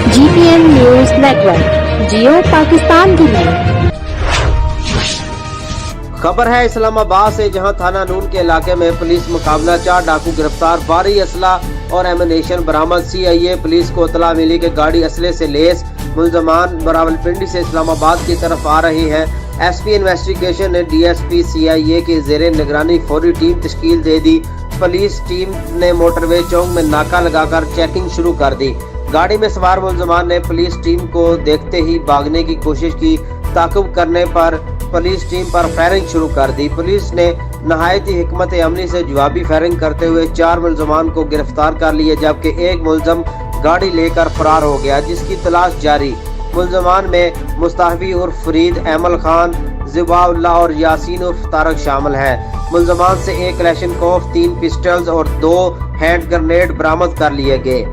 GPN News Network, जियो पाकिस्तान की news. खबर है इस्लामाबाद से, जहां थाना नून के इलाके में पुलिस मुकाबला, 4 डाकू गिरफ्तार, भारी असला और एमुनेशन बरामद। CIA पुलिस को इत्तला मिली कि गाड़ी असले से लेस मुलजमान रावलपिंडी से इस्लामाबाद की तरफ आ रही है। SP इन्वेस्टिगेशन ने DSP CIA के ज़ेरे निगरानी फौरी टीम तश्कील दे दी। पुलिस टीम ने मोटरवे चौक में नाका लगाकर चेकिंग शुरू कर दी। गाड़ी में सवार मुलजमान ने पुलिस टीम को देखते ही भागने की कोशिश की। ताक़ुब करने पर पुलिस टीम पर फायरिंग शुरू कर दी। पुलिस ने नहायत ही हिकमत अमली से जवाबी फायरिंग करते हुए 4 मुलजमान को गिरफ्तार कर लिया, जबकि एक मुलजम गाड़ी लेकर फरार हो गया, जिसकी तलाश जारी। मुलजमान में मुस्ताफी उर्फ फरीद, अमल खान, ज़िबाउल्लाह और यासीन उर्फ तारक शामिल हैं। मुलजमान से 1 क्लैशनकोफ, 3 पिस्टल्स और 2 हैंड ग्रेनेड बरामद कर लिए गए।